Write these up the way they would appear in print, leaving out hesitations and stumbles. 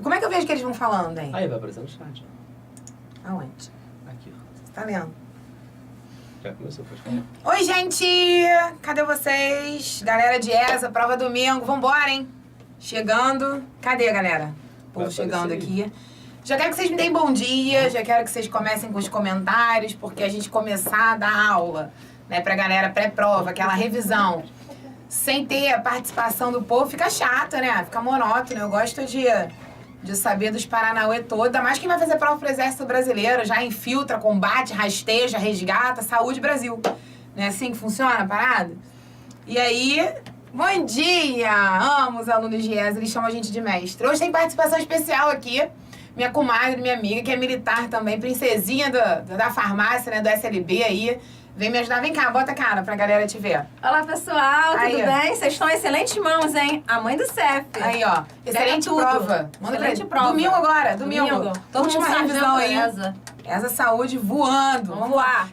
Como é que eu vejo que eles vão falando, hein? Aí, vai aparecer no chat. Aonde? Aqui, ó. Você tá lendo? Já começou, pode falar. Oi, gente! Cadê vocês? Galera de ESA, prova domingo. Vambora, hein? Chegando. Cadê, galera? O povo chegando aqui. Já quero que vocês me deem bom dia, já quero que vocês comecem com os comentários, porque a gente começar a dar aula, né, pra galera pré-prova, aquela revisão, sem ter a participação do povo, fica chato, né? Fica monótono. Eu gosto de saber dos Paranauê todo, ainda mais quem vai fazer prova pro Exército Brasileiro, já infiltra, combate, rasteja, resgata, saúde Brasil. Não é assim que funciona a parada? E aí, bom dia! Amo os alunos de ESA, eles chamam a gente de mestre. Hoje tem participação especial aqui, minha comadre, minha amiga, que é militar também, princesinha da farmácia, né, do SLB aí. Vem me ajudar, vem cá, bota a cara pra galera te ver. Olá, pessoal, aí, tudo bem? Vocês estão em excelentes mãos, hein? A mãe do CEF. Aí, ó, excelente prova. Manda excelente pra... prova. Domingo agora, domingo. Todo mundo uma revisão aí. Essa saúde voando. Vamos voar.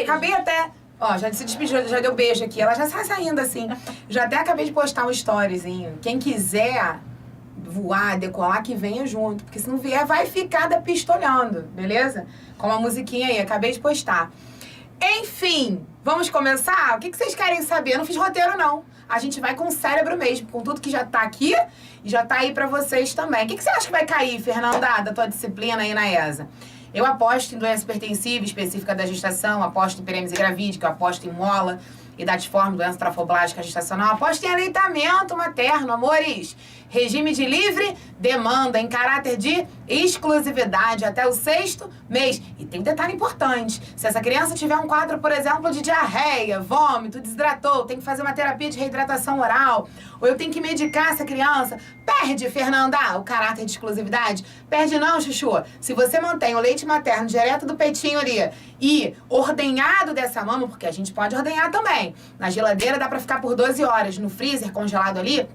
Acabei até... Ó, já se despediu, já deu beijo aqui. Ela já sai saindo assim. Já até acabei de postar um storyzinho. Quem quiser voar, decolar, que venha junto. Porque se não vier, vai ficar pistolhando, beleza? Com a musiquinha aí, acabei de postar. Enfim, vamos começar? O que vocês querem saber? Eu não fiz roteiro, não. A gente vai com o cérebro mesmo, com tudo que já tá aqui e já tá aí pra vocês também. O que você acha que vai cair, Fernanda, da tua disciplina aí na ESA? Eu aposto em doença hipertensiva específica da gestação, aposto em perêmese gravídica, eu aposto em mola, idatiforme, doença trafoblásica gestacional, aposto em aleitamento materno, amores. Regime de livre demanda em caráter de exclusividade até o 6º mês. E tem um detalhe importante. Se essa criança tiver um quadro, por exemplo, de diarreia, vômito, desidratou, tem que fazer uma terapia de reidratação oral, ou eu tenho que medicar essa criança, perde, Fernanda, o caráter de exclusividade? Perde não, Chuchu. Se você mantém o leite materno direto do peitinho ali e ordenhado dessa mama, porque a gente pode ordenhar também. Na geladeira dá pra ficar por 12 horas, no freezer congelado ali,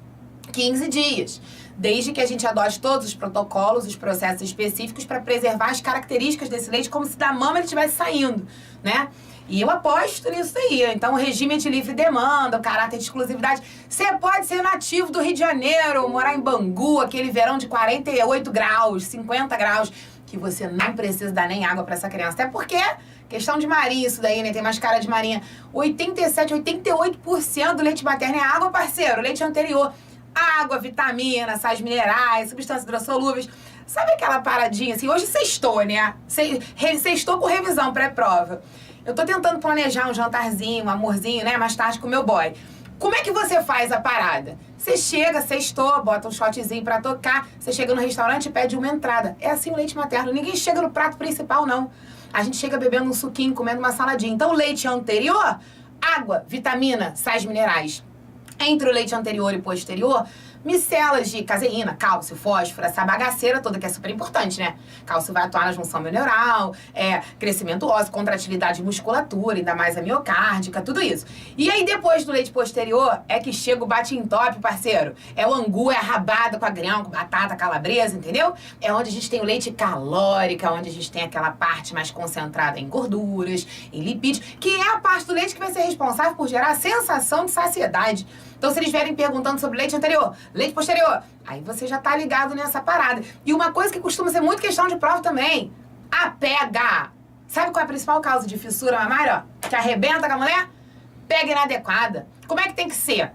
15 dias, desde que a gente adote todos os protocolos, os processos específicos para preservar as características desse leite como se da mama ele estivesse saindo, né? E eu aposto nisso aí. Então, o regime de livre demanda, o caráter de exclusividade. Você pode ser nativo do Rio de Janeiro, morar em Bangu, aquele verão de 48 graus, 50 graus, que você não precisa dar nem água para essa criança. Até porque, questão de marinha isso daí, né? Tem mais cara de marinha. 87, 88% do leite materno é água, parceiro. Leite anterior. Água, vitamina, sais minerais, substâncias hidrossolúveis. Sabe aquela paradinha assim? Hoje sextou, né? Sextou com revisão pré-prova. Eu tô tentando planejar um jantarzinho, um amorzinho, né? Mais tarde com o meu boy. Como é que você faz a parada? Você chega, sextou, bota um shotzinho pra tocar. Você chega no restaurante e pede uma entrada. É assim o leite materno. Ninguém chega no prato principal, não. A gente chega bebendo um suquinho, comendo uma saladinha. Então, leite anterior, água, vitamina, sais minerais. Entre o leite anterior e posterior, micelas de caseína, cálcio, fósforo, essa bagaceira toda que é super importante, né? Cálcio vai atuar na junção neural, crescimento ósseo, contratividade de musculatura, ainda mais a miocárdica, tudo isso. E aí depois do leite posterior é que chega o bate-em-top, parceiro. É o angu, é a rabada com agrião, com batata, calabresa, entendeu? É onde a gente tem o leite calórico, onde a gente tem aquela parte mais concentrada em gorduras, em lipídios, que é a parte do leite que vai ser responsável por gerar a sensação de saciedade. Então, se eles vierem perguntando sobre leite anterior, leite posterior, aí você já tá ligado nessa parada. E uma coisa que costuma ser muito questão de prova também, a pega. Sabe qual é a principal causa de fissura mamária, ó? Que arrebenta com a mulher? Pega inadequada. Como é que tem que ser?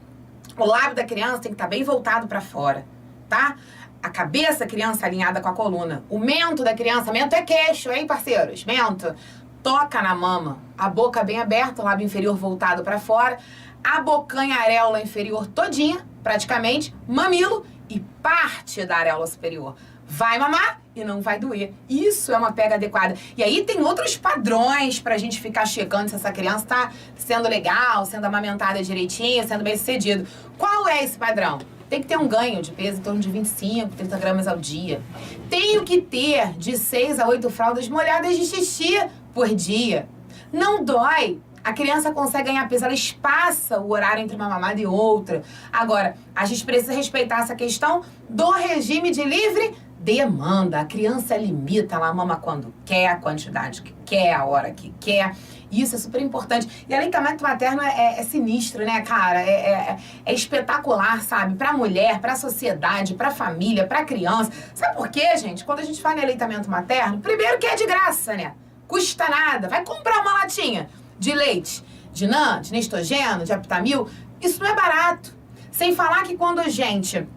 O lábio da criança tem que estar bem voltado pra fora, tá? A cabeça da criança alinhada com a coluna. O mento da criança, mento é queixo, hein, parceiros? Mento. Toca na mama. A boca bem aberta, o lábio inferior voltado pra fora. A bocanha, a areola inferior todinha, praticamente, mamilo e parte da areola superior. Vai mamar e não vai doer. Isso é uma pega adequada. E aí tem outros padrões pra gente ficar checando se essa criança tá sendo legal, sendo amamentada direitinho, sendo bem sucedido. Qual é esse padrão? Tem que ter um ganho de peso em torno de 25, 30 gramas ao dia. Tenho que ter de 6 a 8 fraldas molhadas de xixi por dia. Não dói. A criança consegue ganhar peso, ela espaça o horário entre uma mamada e outra. Agora, a gente precisa respeitar essa questão do regime de livre demanda. A criança limita, ela mama quando quer, a quantidade que quer, a hora que quer. Isso é super importante. E aleitamento materno é sinistro, né, cara? É espetacular, sabe? Pra mulher, pra sociedade, pra família, pra criança. Sabe por quê, gente? Quando a gente fala em aleitamento materno, primeiro que é de graça, né? Custa nada. Vai comprar uma latinha de leite, de NAN, de Nestogeno, de Aptamil. Isso não é barato. Sem falar que quando a gente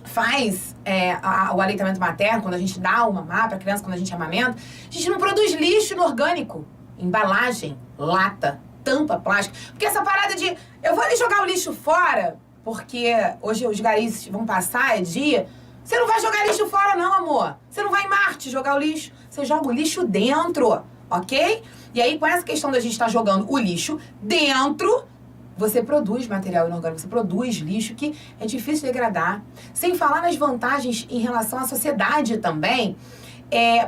faz o aleitamento materno, quando a gente dá o mamar pra criança, quando a gente amamenta, a gente não produz lixo inorgânico. Embalagem, lata, tampa plástica. Porque essa parada de eu vou ali jogar o lixo fora, porque hoje os garis vão passar, é dia. Você não vai jogar lixo fora não, amor. Você não vai em Marte jogar o lixo. Você joga o lixo dentro, ok? E aí, com essa questão da gente estar jogando o lixo dentro, você produz material inorgânico, você produz lixo que é difícil de degradar. Sem falar nas vantagens em relação à sociedade também.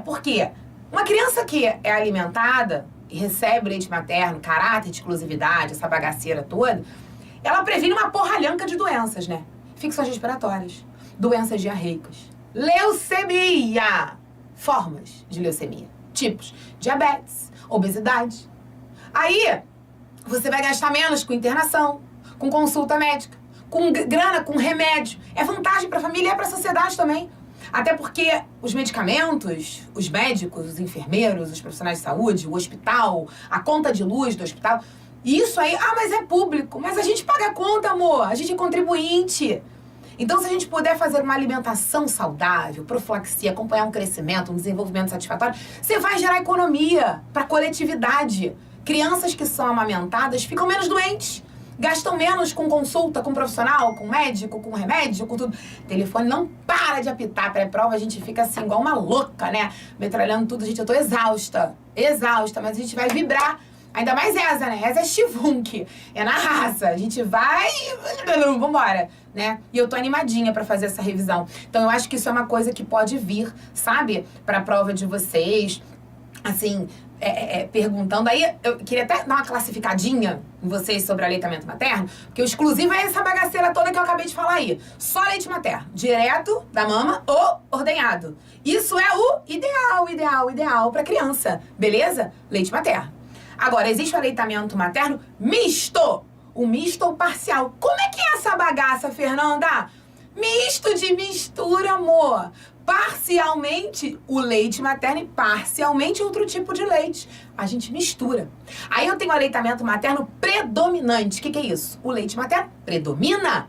Porque uma criança que é alimentada e recebe leite materno, caráter de exclusividade, essa bagaceira toda, ela previne uma porralhanca de doenças, né? Infecções respiratórias, doenças diarreicas, leucemia, formas de leucemia, tipos, diabetes, obesidade. Aí, você vai gastar menos com internação, com consulta médica, com grana, com remédio. É vantagem para a família e para a sociedade também. Até porque os medicamentos, os médicos, os enfermeiros, os profissionais de saúde, o hospital, a conta de luz do hospital, isso aí, mas é público. Mas a gente paga a conta, amor. A gente é contribuinte. Então, se a gente puder fazer uma alimentação saudável, profilaxia, acompanhar um crescimento, um desenvolvimento satisfatório, você vai gerar economia para a coletividade. Crianças que são amamentadas ficam menos doentes. Gastam menos com consulta, com profissional, com médico, com remédio, com tudo. O telefone não para de apitar. Pré-prova a gente fica assim, igual uma louca, né? Metralhando tudo. Gente, eu tô exausta. Exausta, mas a gente vai vibrar. Ainda mais essa, né? Essa é Stivunk. É na raça. A gente vai... Vambora, né? E eu tô animadinha pra fazer essa revisão. Então, eu acho que isso é uma coisa que pode vir, sabe? Pra prova de vocês. Assim... perguntando, aí eu queria até dar uma classificadinha em vocês sobre aleitamento materno, porque o exclusivo é essa bagaceira toda que eu acabei de falar aí. Só leite materno, direto da mama ou ordenhado. Isso é o ideal pra criança, beleza? Leite materno. Agora, existe o aleitamento materno misto, o misto ou parcial. Como é que é essa bagaça, Fernanda? Misto de mistura, amor. Parcialmente o leite materno e parcialmente outro tipo de leite. A gente mistura. Aí eu tenho o aleitamento materno predominante. O que é isso? O leite materno predomina,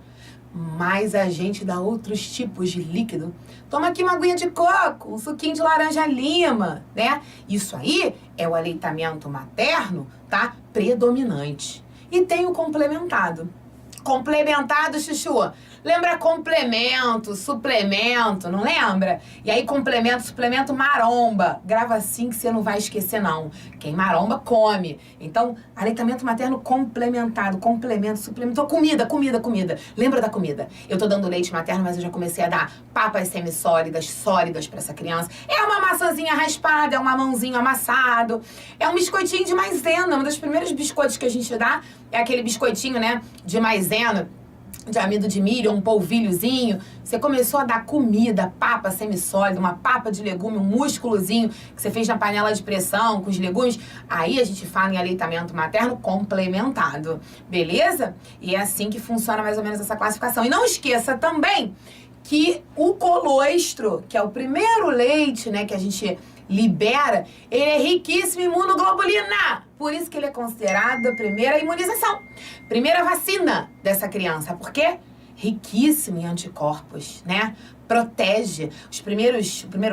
mas a gente dá outros tipos de líquido. Toma aqui uma aguinha de coco, um suquinho de laranja-lima, né? Isso aí é o aleitamento materno, tá? Predominante. E tem o complementado. Complementado, chuchu. Lembra complemento, suplemento, não lembra? E aí complemento, suplemento, maromba. Grava assim que você não vai esquecer, não. Quem maromba, come. Então, aleitamento materno complementado, complemento, suplemento, comida. Lembra da comida? Eu tô dando leite materno, mas eu já comecei a dar papas semissólidas, sólidas pra essa criança. É uma maçãzinha raspada, é um mamãozinho amassado, é um biscoitinho de maisena. Um dos primeiros biscoitos que a gente dá é aquele biscoitinho, né, de maisena, de amido de milho, um polvilhozinho. Você começou a dar comida, papa semissólida, uma papa de legume, um músculozinho que você fez na panela de pressão com os legumes. Aí a gente fala em aleitamento materno complementado, beleza? E é assim que funciona mais ou menos essa classificação. E não esqueça também que o colostro, que é o primeiro leite, né, que a gente libera, ele é riquíssimo em imunoglobulina. Por isso que ele é considerado a primeira imunização, primeira vacina dessa criança. Por quê? Riquíssimo em anticorpos, né? Protege. O primeiro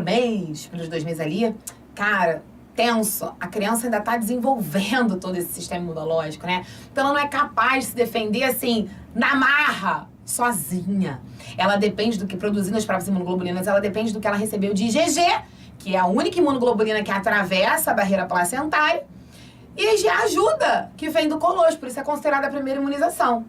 mês, os primeiros 2 meses ali, cara, tenso. A criança ainda tá desenvolvendo todo esse sistema imunológico, né? Então ela não é capaz de se defender assim, na marra, sozinha.Ela depende do que, produzindo as próprias imunoglobulinas, ela depende do que ela recebeu de IgG, que é a única imunoglobulina que atravessa a barreira placentária, e a IgE ajuda, que vem do colostro, por isso é considerada a primeira imunização.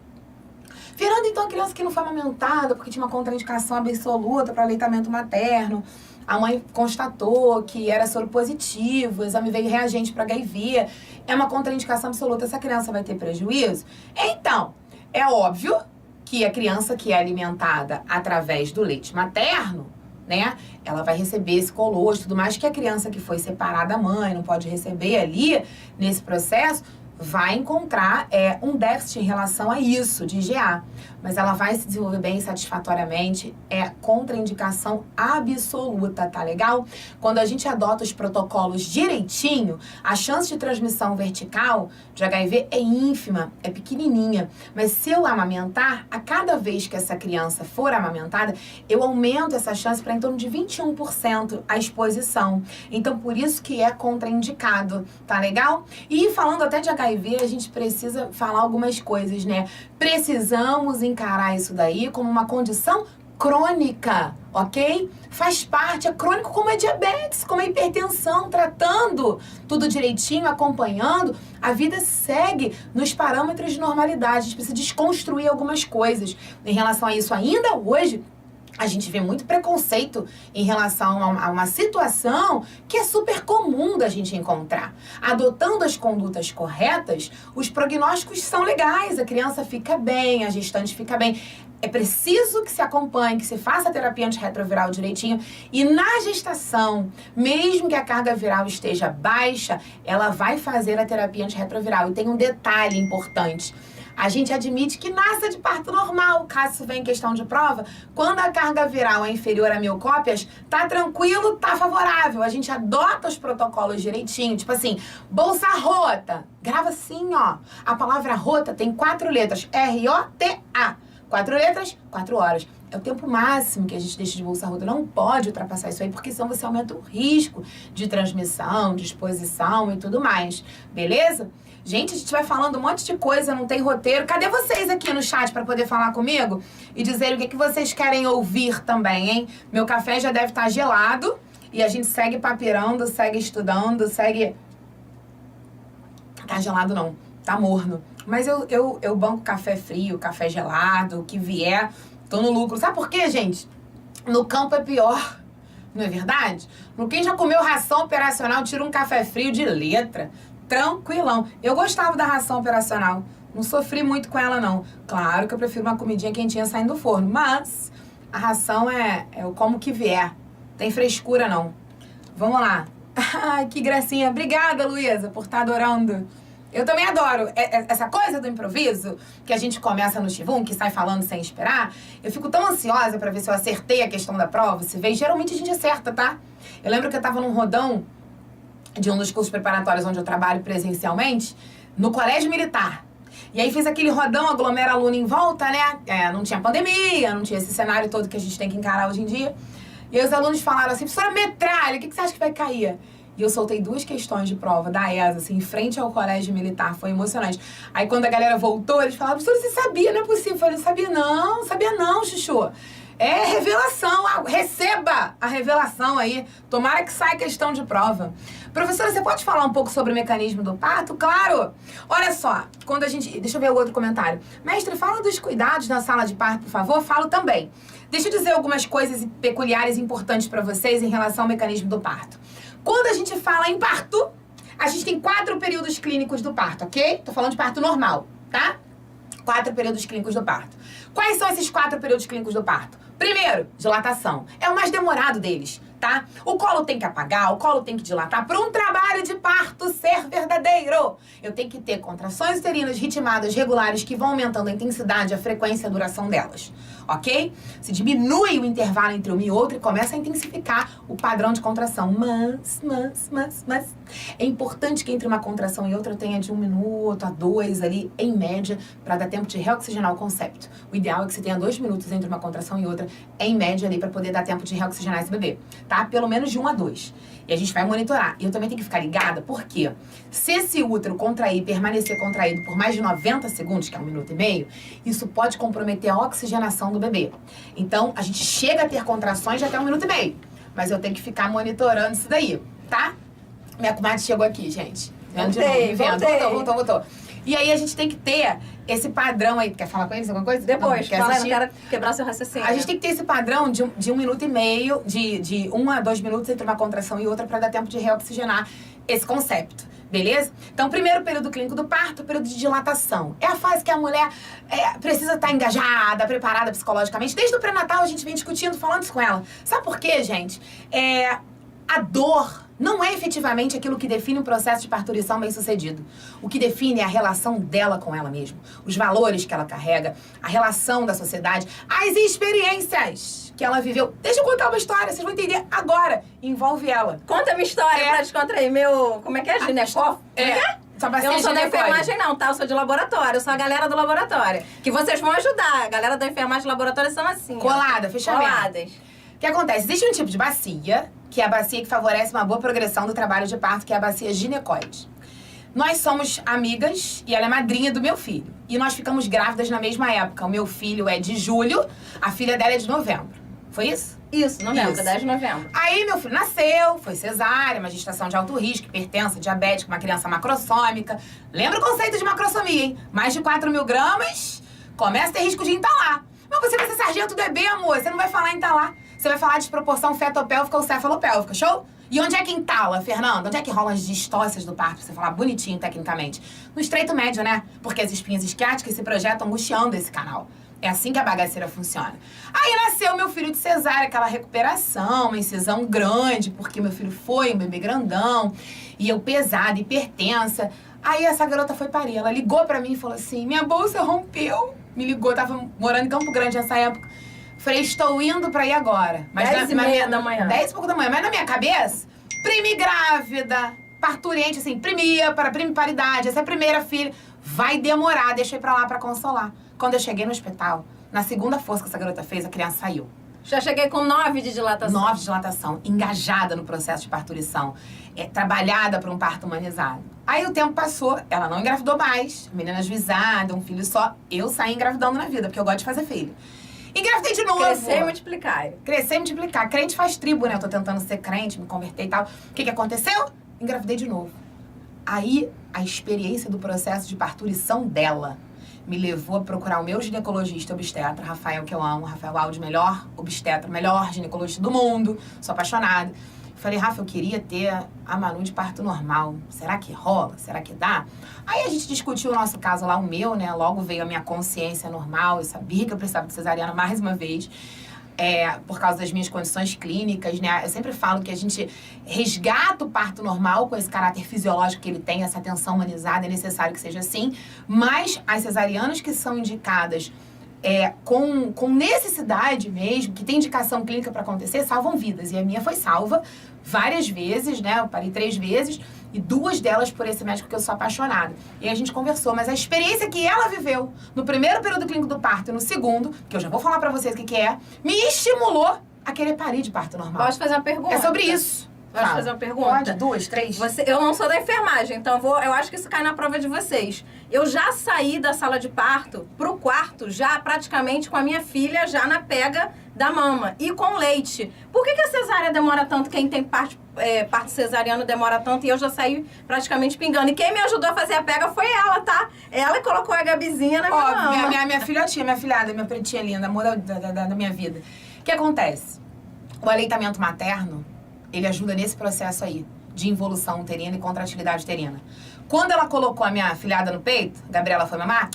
Fernanda, então, a criança que não foi amamentada porque tinha uma contraindicação absoluta para aleitamento materno, a mãe constatou que era soro positivo, o exame veio reagente para HIV, é uma contraindicação absoluta, essa criança vai ter prejuízo? Então, é óbvio que a criança que é alimentada através do leite materno, né? Ela vai receber esse colostro, tudo mais que a criança que foi separada da mãe não pode receber ali nesse processo, vai encontrar um déficit em relação a isso, de IgA. Mas ela vai se desenvolver bem satisfatoriamente, é contraindicação absoluta, tá legal? Quando a gente adota os protocolos direitinho, a chance de transmissão vertical de HIV é ínfima, é pequenininha. Mas se eu amamentar, a cada vez que essa criança for amamentada, eu aumento essa chance para em torno de 21% a exposição. Então, por isso que é contraindicado, tá legal? E falando até de HIV, a gente precisa falar algumas coisas, né? Precisamos encarar isso daí como uma condição crônica, ok? Faz parte, é crônico como a diabetes, como a hipertensão, tratando tudo direitinho, acompanhando, a vida segue nos parâmetros de normalidade. A gente precisa desconstruir algumas coisas em relação a isso. Ainda hoje, a gente vê muito preconceito em relação a uma situação que é super comum da gente encontrar. Adotando as condutas corretas, os prognósticos são legais, a criança fica bem, a gestante fica bem. É preciso que se acompanhe, que se faça a terapia antirretroviral direitinho. E na gestação, mesmo que a carga viral esteja baixa, ela vai fazer a terapia antirretroviral. E tem um detalhe importante. A gente admite que nasça de parto normal, caso isso venha em questão de prova. Quando a carga viral é inferior a 1000 cópias, tá tranquilo, tá favorável. A gente adota os protocolos direitinho, tipo assim, bolsa rota. Grava assim, ó. A palavra rota tem 4 letras, R-O-T-A. 4 letras, 4 horas. É o tempo máximo que a gente deixa de bolsa rota. Não pode ultrapassar isso aí, porque senão você aumenta o risco de transmissão, de exposição e tudo mais. Beleza? Gente, a gente vai falando um monte de coisa, não tem roteiro. Cadê vocês aqui no chat para poder falar comigo? E dizer o que vocês querem ouvir também, hein? Meu café já deve estar gelado. E a gente segue papirando, segue estudando, segue... Tá gelado não, tá morno. Mas eu banco café frio, café gelado, o que vier, tô no lucro. Sabe por quê, gente? No campo é pior, não é verdade? No quem já comeu ração operacional, tira um café frio de letra. Tranquilão. Eu gostava da ração operacional. Não sofri muito com ela, não. Claro que eu prefiro uma comidinha quentinha saindo do forno. Mas a ração é o como que vier. Tem frescura, não. Vamos lá. Ai, que gracinha. Obrigada, Luísa, por estar adorando. Eu também adoro essa coisa do improviso, que a gente começa no Chivum, que sai falando sem esperar. Eu fico tão ansiosa pra ver se eu acertei a questão da prova. Se vê, geralmente a gente acerta, tá? Eu lembro que eu tava num rodão de um dos cursos preparatórios onde eu trabalho presencialmente, no Colégio Militar. E aí fiz aquele rodão, aglomera aluno em volta, né? Não tinha pandemia, não tinha esse cenário todo que a gente tem que encarar hoje em dia. E aí os alunos falaram assim, professora, metralha, o que você acha que vai cair? E eu soltei 2 questões de prova da ESA, assim, em frente ao Colégio Militar. Foi emocionante. Aí quando a galera voltou, eles falaram, professora, você sabia? Não é possível. Eu falei, sabia não, Chuchu. É revelação, receba a revelação aí. Tomara que saia questão de prova. Professora, você pode falar um pouco sobre o mecanismo do parto? Claro! Olha só, quando a gente... Deixa eu ver o outro comentário. Mestre, fala dos cuidados na sala de parto, por favor. Falo também. Deixa eu dizer algumas coisas peculiares e importantes para vocês em relação ao mecanismo do parto. Quando a gente fala em parto, a gente tem 4 períodos clínicos do parto, ok? Tô falando de parto normal, tá? 4 períodos clínicos do parto. Quais são esses 4 períodos clínicos do parto? Primeiro, dilatação. É o mais demorado deles, tá? O colo tem que apagar, o colo tem que dilatar para um trabalho de parto ser verdadeiro. Eu tenho que ter contrações uterinas ritmadas, regulares, que vão aumentando a intensidade, a frequência e a duração delas, ok? Se diminui o intervalo entre uma e outra e começa a intensificar o padrão de contração. Mas é importante que entre uma contração e outra tenha de 1 minuto a 2 ali, em média, para dar tempo de reoxigenar o concepto. O ideal é que você tenha 2 minutos entre uma contração e outra, em média ali, para poder dar tempo de reoxigenar esse bebê, tá? Pelo menos de 1 a 2. E a gente vai monitorar. E eu também tenho que ficar ligada, porque se esse útero contrair, permanecer contraído por mais de 90 segundos, que é 1 minuto e meio, isso pode comprometer a oxigenação do bebê. Então, a gente chega a ter contrações até 1 minuto e meio. Mas eu tenho que ficar monitorando isso daí, tá? Minha comadre chegou aqui, gente. Vendo de novo, me vendo. Voltou. E aí a gente tem que ter esse padrão aí. Quer falar com eles alguma coisa? Depois, não, fala, eu não quero quebrar seu raciocínio. A gente tem que ter esse padrão de 1 minuto e meio, de 1 a 2 minutos entre uma contração e outra, para dar tempo de reoxigenar esse concepto. Beleza? Então, primeiro período clínico do parto, período de dilatação. É a fase que a mulher precisa estar engajada, preparada psicologicamente. Desde o pré-natal a gente vem discutindo, falando isso com ela. Sabe por quê, gente? A dor não é efetivamente aquilo que define um processo de parturição bem-sucedido. O que define é a relação dela com ela mesma, os valores que ela carrega, a relação da sociedade, as experiências que ela viveu. Deixa eu contar uma história, vocês vão entender agora. Envolve ela. Conta a minha história pra descontrair. Como é que é? Ginecó? Sua bacia Eu não sou da ginecóide. enfermagem não, tá? Eu sou de laboratório, eu sou a galera do laboratório. Que vocês vão ajudar. A galera da enfermagem do laboratório são assim, ó. Colada, fechamento. Coladas. O que acontece? Existe um tipo de bacia, que é a bacia que favorece uma boa progressão do trabalho de parto, que é a bacia ginecoide. Nós somos amigas e ela é madrinha do meu filho. E nós ficamos grávidas na mesma época. O meu filho é de julho, a filha dela é de novembro. Foi isso? Isso, novembro, Isso. 10 de novembro. Aí meu filho nasceu, foi cesárea, uma gestação de alto risco, hipertensa, diabética, uma criança macrossômica. Lembra o conceito de macrossomia, hein? Mais de 4.000 gramas, começa a ter risco de entalar. Mas você vai ser sargento do EB, amor, você não vai falar em entalar. Você vai falar de desproporção fetopélvica ou cefalopélvica, show? E onde é que entala, Fernanda? Onde é que rolam as distócias do parto, pra você falar bonitinho tecnicamente? No estreito médio, né? Porque as espinhas isquiáticas se projetam angustiando esse canal. É assim que a bagaceira funciona. Aí nasceu meu filho de cesárea, aquela recuperação, uma incisão grande, porque meu filho foi um bebê grandão, e eu pesada, hipertensa. Aí essa garota foi parir, ela ligou pra mim e falou assim, minha bolsa rompeu. Me ligou, eu tava morando em Campo Grande nessa época. Falei, estou indo pra ir agora. 10h30 da manhã. 10 e pouco da manhã. Mas na minha cabeça, prime grávida, parturiente, assim, primia para primiparidade. Essa é a primeira filha. Vai demorar, deixei pra lá pra consolar. Quando eu cheguei no hospital, na segunda força que essa garota fez, a criança saiu. Já cheguei com 9 de dilatação. 9 de dilatação, engajada no processo de parturição, trabalhada para um parto humanizado. Aí o tempo passou, ela não engravidou mais, menina ajuizada, um filho só. Eu saí engravidando na vida, porque eu gosto de fazer filho. Engravidei de novo. Crescer e multiplicar. Crescer e multiplicar. Crente faz tribo, né? Eu tô tentando ser crente, me converter e tal. O que aconteceu? Engravidei de novo. Aí, a experiência do processo de parturição dela me levou a procurar o meu ginecologista obstetra, Rafael, que eu amo. Rafael Alves, melhor obstetra, melhor ginecologista do mundo. Sou apaixonada. Falei, Rafa, eu queria ter a Manu de parto normal. Será que rola? Será que dá? Aí a gente discutiu o nosso caso lá, o meu, né? Logo veio a minha consciência normal. Eu sabia que eu precisava de cesariana mais uma vez. Por causa das minhas condições clínicas, né? Eu sempre falo que a gente resgata o parto normal com esse caráter fisiológico que ele tem, essa atenção humanizada, é necessário que seja assim. Mas as cesarianas que são indicadas com necessidade mesmo, que tem indicação clínica para acontecer, salvam vidas. E a minha foi salva várias vezes, né? Eu parei 3 vezes e 2 delas por esse médico que eu sou apaixonada. E a gente conversou, mas a experiência que ela viveu no primeiro período clínico do parto e no segundo, que eu já vou falar para vocês o que é, me estimulou a querer parir de parto normal. Posso fazer uma pergunta? É sobre isso. Posso Fala. fazer uma pergunta? Pode, 2, 3. Eu não sou da enfermagem, então eu acho que isso cai na prova de vocês. Eu já saí da sala de parto pro quarto, já praticamente com a minha filha, já na pega da mama e com leite. Por que a cesárea demora tanto? Quem tem parto cesariano demora tanto e eu já saí praticamente pingando. E quem me ajudou a fazer a pega foi ela, tá? Ela colocou a Gabizinha na minha mama. Minha filhotinha, minha filhada, minha pretinha linda, amor da minha vida. O que acontece? O aleitamento materno, ele ajuda nesse processo aí, de involução uterina e contratilidade uterina. Quando ela colocou a minha filhada no peito, a Gabriela foi mamar,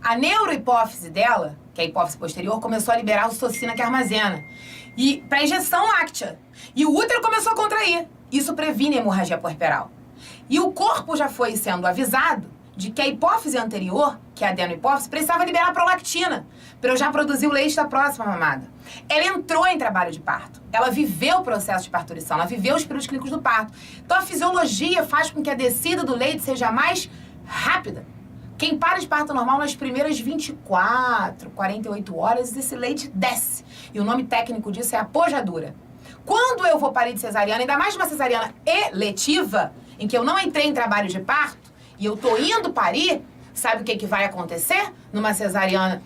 a neurohipófise dela, que é a hipófise posterior, começou a liberar a ocitocina que armazena. E para injeção láctea. E o útero começou a contrair. Isso previne a hemorragia puerperal. E o corpo já foi sendo avisado de que a hipófise anterior, que é a adenohipófise, precisava liberar prolactina para eu já produzir o leite da próxima mamada. Ela entrou em trabalho de parto. Ela viveu o processo de parturição, ela viveu os períodos clínicos do parto. Então a fisiologia faz com que a descida do leite seja mais rápida. Quem para de parto normal nas primeiras 24, 48 horas, esse leite desce. E o nome técnico disso é apojadura. Quando eu vou parir de cesariana, ainda mais uma cesariana eletiva, em que eu não entrei em trabalho de parto, e eu tô indo parir, sabe o que vai acontecer numa cesariana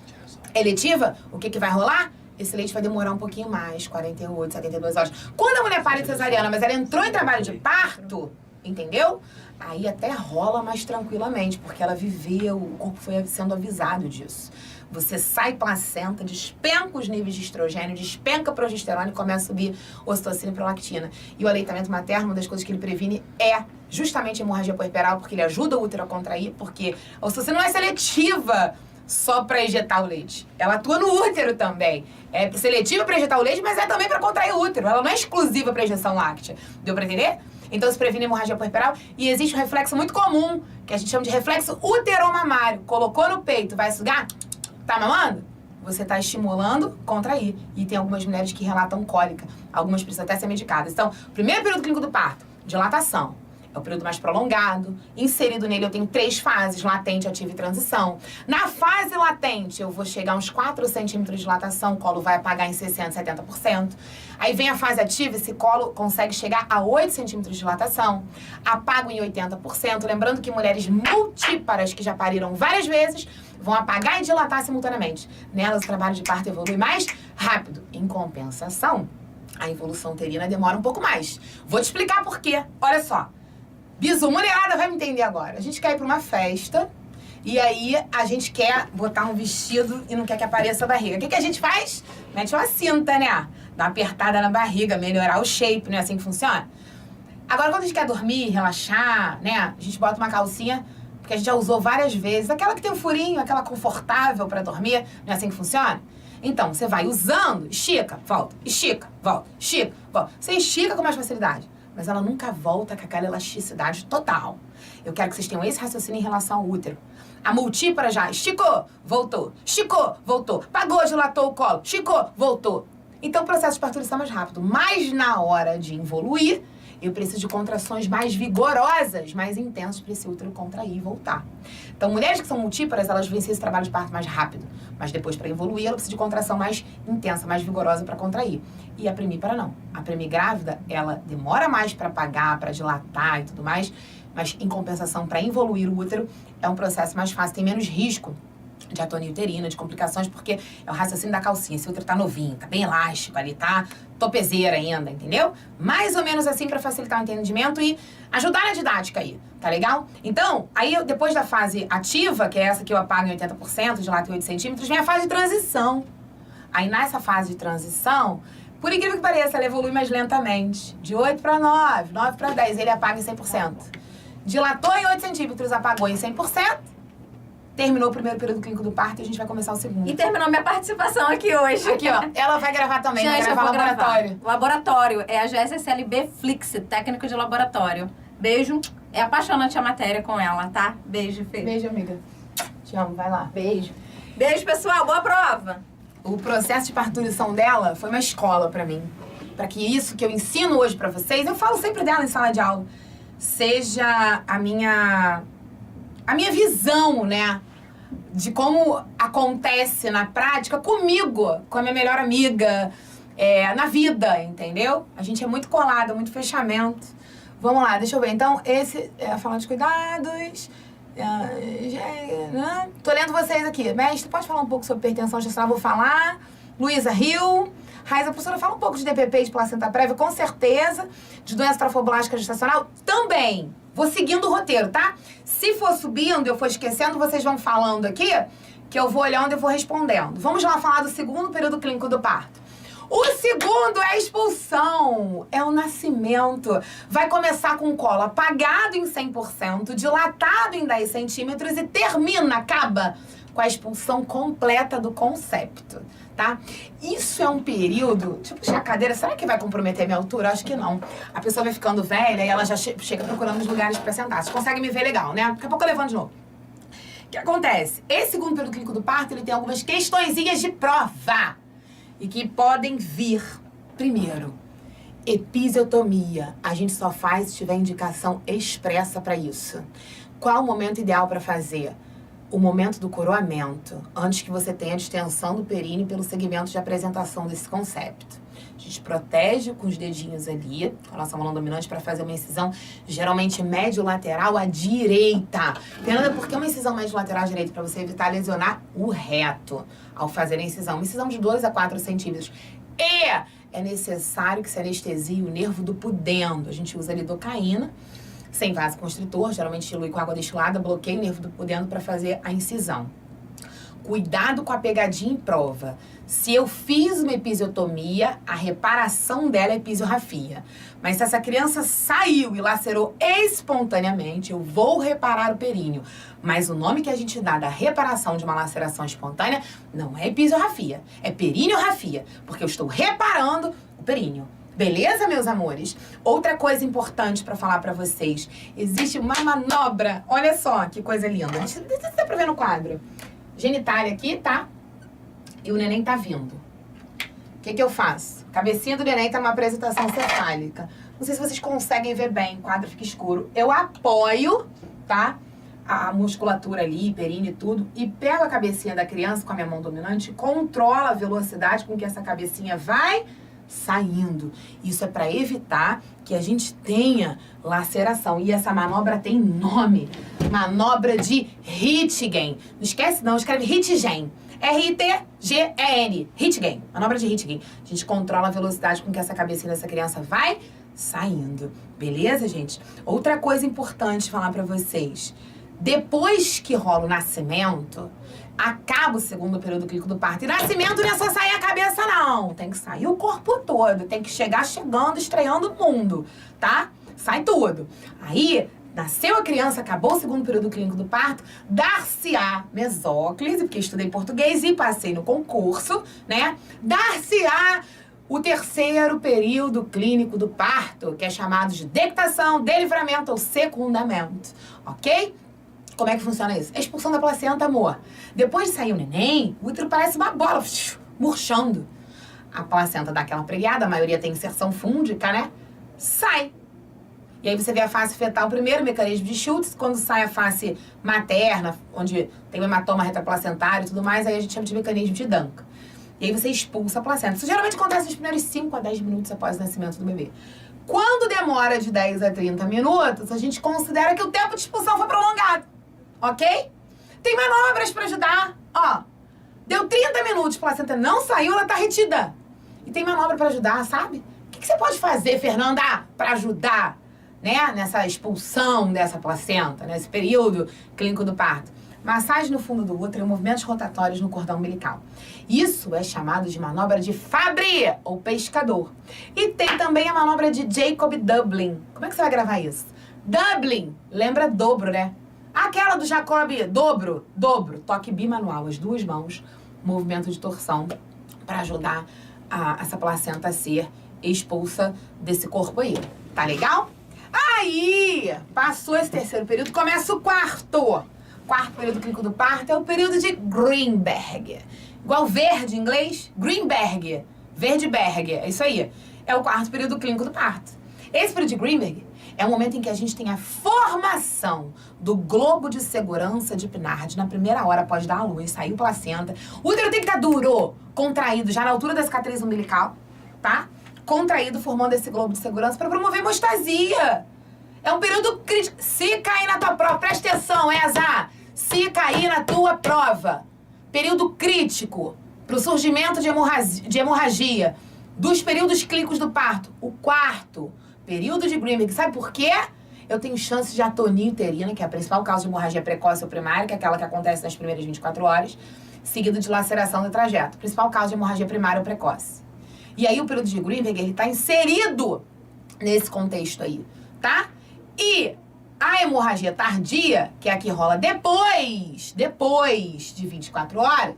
eletiva? O que vai rolar? Esse leite vai demorar um pouquinho mais, 48, 72 horas. Quando a mulher para de cesariana, mas ela entrou em trabalho de parto, entendeu? Aí até rola mais tranquilamente, porque ela viveu, o corpo foi sendo avisado disso. Você sai placenta, despenca os níveis de estrogênio, despenca a progesterona e começa a subir ocitocina e prolactina. E o aleitamento materno, uma das coisas que ele previne é justamente a hemorragia puerperal, porque ele ajuda o útero a contrair, porque a ocitocina não é seletiva só para injetar o leite. Ela atua no útero também. É seletiva para injetar o leite, mas é também para contrair o útero. Ela não é exclusiva para injeção láctea. Deu para entender? Então se previne a hemorragia puerperal e existe um reflexo muito comum, que a gente chama de reflexo uteromamário. Colocou no peito, vai sugar? Tá mamando? Você está estimulando contrair. E tem algumas mulheres que relatam cólica. Algumas precisam até ser medicadas. Então, primeiro período clínico do parto, dilatação. É o período mais prolongado. Inserido nele eu tenho 3 fases, latente, ativa e transição. Na fase latente eu vou chegar a uns 4 centímetros de dilatação, o colo vai apagar em 60%, 70%. Aí vem a fase ativa, esse colo consegue chegar a 8 centímetros de dilatação, apago em 80%. Lembrando que mulheres multíparas que já pariram várias vezes vão apagar e dilatar simultaneamente. Nelas o trabalho de parto evolui mais rápido. Em compensação, a evolução uterina demora um pouco mais. Vou te explicar por quê. Olha só. Bisu, mulherada vai me entender agora. A gente quer ir pra uma festa e aí a gente quer botar um vestido e não quer que apareça a barriga. O que a gente faz? Mete uma cinta, né? Dá uma apertada na barriga, melhorar o shape, não é assim que funciona? Agora, quando a gente quer dormir, relaxar, né? A gente bota uma calcinha, porque a gente já usou várias vezes. Aquela que tem um furinho, aquela confortável pra dormir, não é assim que funciona? Então, você vai usando, estica, volta, estica, volta, estica, volta. Você estica com mais facilidade. Mas ela nunca volta com aquela elasticidade total. Eu quero que vocês tenham esse raciocínio em relação ao útero. A multípara já esticou, voltou, pagou, dilatou o colo, esticou, voltou. Então o processo de parturição é mais rápido. Mas na hora de involuir, eu preciso de contrações mais vigorosas, mais intensas para esse útero contrair e voltar. Então, mulheres que são multíparas, elas vencem esse trabalho de parto mais rápido. Mas depois, para evoluir, ela precisa de contração mais intensa, mais vigorosa para contrair. E a primípara não. A grávida, ela demora mais para apagar, para dilatar e tudo mais. Mas, em compensação, para evoluir o útero, é um processo mais fácil, tem menos risco de atonia uterina, de complicações, porque é o raciocínio da calcinha. Esse útero tá novinho, tá bem elástico ali, tá topezeira ainda, entendeu? Mais ou menos assim para facilitar o entendimento e ajudar na didática aí, tá legal? Então, aí depois da fase ativa, que é essa que eu apago em 80%, dilato em 8 centímetros, vem a fase de transição. Aí nessa fase de transição, por incrível que pareça, ela evolui mais lentamente. De 8 para 9, 9 para 10, ele apaga em 100%. Dilatou em 8 centímetros, apagou em 100%. Terminou o primeiro período clínico do parto e a gente vai começar o segundo. E terminou minha participação aqui hoje. Aqui, ó. Ela vai gravar também, Gente, vai gravar laboratório. Laboratório. É a GSSLB Flix, técnico de laboratório. Beijo. É apaixonante a matéria com ela, tá? Beijo, Fê. Beijo, amiga. Te amo, vai lá. Beijo. Beijo, pessoal. Boa prova. O processo de parturição dela foi uma escola pra mim. Pra que isso que eu ensino hoje pra vocês, eu falo sempre dela em sala de aula, seja a minha visão, né? De como acontece na prática comigo, com a minha melhor amiga, na vida, entendeu? A gente é muito colada, muito fechamento. Vamos lá, deixa eu ver. Então, esse é falando de cuidados. Tô lendo vocês aqui. Mestre, pode falar um pouco sobre hipertensão gestacional? Vou falar. Luísa Rio. Raiza, professora, fala um pouco de DPP de placenta prévia, com certeza. De doença trofoblástica gestacional, também. Vou seguindo o roteiro, tá? Se for subindo, eu for esquecendo, vocês vão falando aqui, que eu vou olhando e vou respondendo. Vamos lá falar do segundo período clínico do parto. O segundo é a expulsão, é o nascimento. Vai começar com o colo apagado em 100%, dilatado em 10 centímetros e acaba com a expulsão completa do concepto, tá? Isso é um período... Deixa eu puxar a cadeira, será que vai comprometer a minha altura? Acho que não. A pessoa vai ficando velha e ela já chega procurando os lugares pra sentar. Vocês conseguem me ver legal, né? Daqui a pouco eu levanto de novo. O que acontece? Esse segundo período clínico do parto, ele tem algumas questõezinhas de prova. E que podem vir. Primeiro, episiotomia. A gente só faz se tiver indicação expressa para isso. Qual o momento ideal para fazer? O momento do coroamento, antes que você tenha a distensão do períneo pelo segmento de apresentação desse concepto. A gente protege com os dedinhos ali, com a nossa mão dominante, para fazer uma incisão geralmente médio-lateral à direita. Fernanda, por que uma incisão médio-lateral à direita? Para você evitar lesionar o reto ao fazer a incisão. Uma incisão de 2 a 4 centímetros. E é necessário que se anestesie o nervo do pudendo. A gente usa lidocaína, sem vasoconstritor, geralmente dilui com água destilada, bloqueia o nervo do pudendo para fazer a incisão. Cuidado com a pegadinha em prova. Se eu fiz uma episiotomia, a reparação dela é episiorrafia. Mas se essa criança saiu e lacerou espontaneamente, eu vou reparar o períneo. Mas o nome que a gente dá da reparação de uma laceração espontânea não é episiorrafia, é periniorrafia, porque eu estou reparando o períneo. Beleza, meus amores? Outra coisa importante pra falar pra vocês. Existe uma manobra. Olha só que coisa linda. Deixa eu ver se dá pra ver no quadro. Genitália aqui, tá? E o neném tá vindo. O que eu faço? Cabecinha do neném tá numa apresentação cefálica. Não sei se vocês conseguem ver bem, o quadro fica escuro. Eu apoio, tá? A musculatura ali, períneo e tudo, e pego a cabecinha da criança com a minha mão dominante, controlo a velocidade com que essa cabecinha vai saindo. Isso é para evitar que a gente tenha laceração. E essa manobra tem nome. Manobra de Röntgen. Não esquece não, escreve Röntgen. R-I-T-G-E-N. Röntgen. Manobra de Röntgen. A gente controla a velocidade com que essa cabecinha dessa criança vai saindo. Beleza, gente? Outra coisa importante falar para vocês. Depois que rola o nascimento, acaba o segundo período clínico do parto. E nascimento não é só sair a cabeça, não. Tem que sair o corpo todo. Tem que chegar chegando, estreando o mundo, tá? Sai tudo. Aí, nasceu a criança, acabou o segundo período clínico do parto, dar-se-á mesóclise, porque estudei português e passei no concurso, né? Dar-se-á o terceiro período clínico do parto, que é chamado de dectação, delivramento ou secundamento, ok? Como é que funciona isso? A expulsão da placenta, amor. Depois de sair o neném, o útero parece uma bola, murchando. A placenta dá aquela preguiada, a maioria tem inserção fúndica, né? Sai. E aí você vê a face fetal primeiro, mecanismo de Schultz. Quando sai a face materna, onde tem o hematoma retroplacentário e tudo mais, aí a gente chama de mecanismo de Duncan. E aí você expulsa a placenta. Isso geralmente acontece nos primeiros 5 a 10 minutos após o nascimento do bebê. Quando demora de 10 a 30 minutos, a gente considera que o tempo de expulsão foi prolongado. Ok? Tem manobras pra ajudar. Ó, deu 30 minutos, a placenta não saiu, ela tá retida. E tem manobra pra ajudar, sabe? O que você pode fazer, Fernanda, pra ajudar, né? Nessa expulsão dessa placenta, nesse período clínico do parto. Massagem no fundo do útero e movimentos rotatórios no cordão umbilical. Isso é chamado de manobra de Fabry, ou pescador. E tem também a manobra de Jacob Dublin. Como é que você vai gravar isso? Dublin, lembra dobro, né? Aquela do Jacob, dobro, toque bimanual, as duas mãos, movimento de torção, para ajudar essa placenta a ser expulsa desse corpo aí. Tá legal? Aí, passou esse terceiro período, começa o quarto. Quarto período clínico do parto é o período de Greenberg. Igual verde em inglês, Greenberg. Verdeberg, é isso aí. É o quarto período clínico do parto. Esse período de Greenberg é o momento em que a gente tem a formação do globo de segurança de Pinard na primeira hora após dar a luz, saiu placenta. O útero tem que estar duro, contraído, já na altura da cicatriz umbilical, tá? Contraído, formando esse globo de segurança para promover hemostasia. É um período crítico. Se cair na tua prova, presta atenção, Eza. Se cair na tua prova, período crítico para o surgimento de hemorragia dos períodos clínicos do parto, o quarto período de Greenberg. Sabe por quê? Eu tenho chance de atonia uterina, que é a principal causa de hemorragia precoce ou primária, que é aquela que acontece nas primeiras 24 horas, seguido de laceração do trajeto. Principal causa de hemorragia primária ou precoce. E aí o período de Greenberg, ele tá inserido nesse contexto aí, tá? E a hemorragia tardia, que é a que rola depois de 24 horas,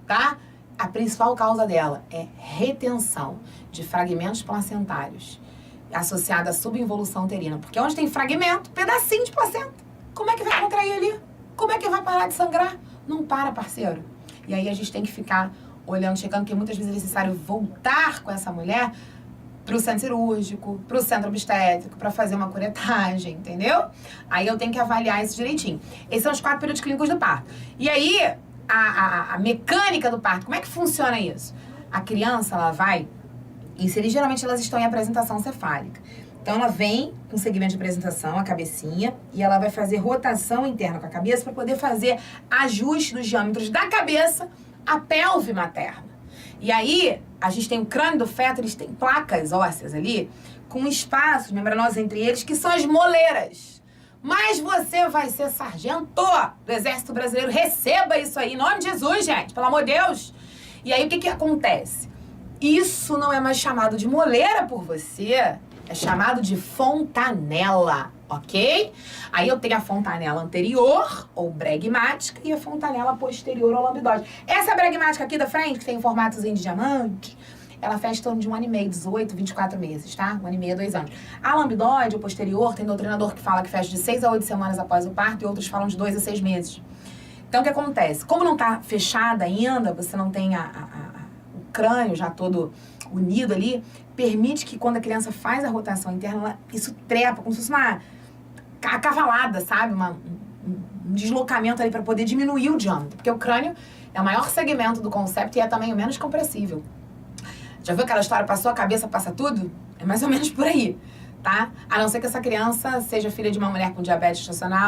tá? A principal causa dela é retenção de fragmentos placentários associada à subinvolução uterina. Porque onde tem fragmento, pedacinho de placenta, como é que vai contrair ali? Como é que vai parar de sangrar? Não para, parceiro. E aí a gente tem que ficar olhando, checando, porque muitas vezes é necessário voltar com essa mulher pro centro cirúrgico, pro centro obstétrico, para fazer uma curetagem, entendeu? Aí eu tenho que avaliar isso direitinho. Esses são os 4 períodos clínicos do parto. E aí, a mecânica do parto, como é que funciona isso? A criança, ela vai inserir, geralmente elas estão em apresentação cefálica. Então ela vem com segmento de apresentação, a cabecinha, e ela vai fazer rotação interna com a cabeça para poder fazer ajuste dos diâmetros da cabeça à pelve materna. E aí, a gente tem o crânio do feto, eles têm placas ósseas ali, com espaços membranosos entre eles, que são as moleiras. Mas você vai ser sargento do Exército Brasileiro. Receba isso aí, em nome de Jesus, gente. Pelo amor de Deus. E aí, o que acontece? Isso não é mais chamado de moleira por você. É chamado de fontanela, ok? Aí eu tenho a fontanela anterior, ou bregmática, e a fontanela posterior, ou lambidóide. Essa bregmática aqui da frente, que tem um formatozinho de diamante, ela fecha em torno de 1 ano e meio, 18, 24 meses, tá? 1 ano e meio, 2 anos. A lambidóide, o posterior, tem doutrinador que fala que fecha de 6 a 8 semanas após o parto, e outros falam de 2 a 6 meses. Então, o que acontece? Como não tá fechada ainda, você não tem o crânio já todo unido ali, permite que quando a criança faz a rotação interna, isso trepa, como se fosse uma acavalada, sabe? Um deslocamento ali para poder diminuir o diâmetro. Porque o crânio é o maior segmento do concepto e é também o menos compressível. Já viu aquela história, passou a cabeça, passa tudo? É mais ou menos por aí, tá? A não ser que essa criança seja filha de uma mulher com diabetes gestacional.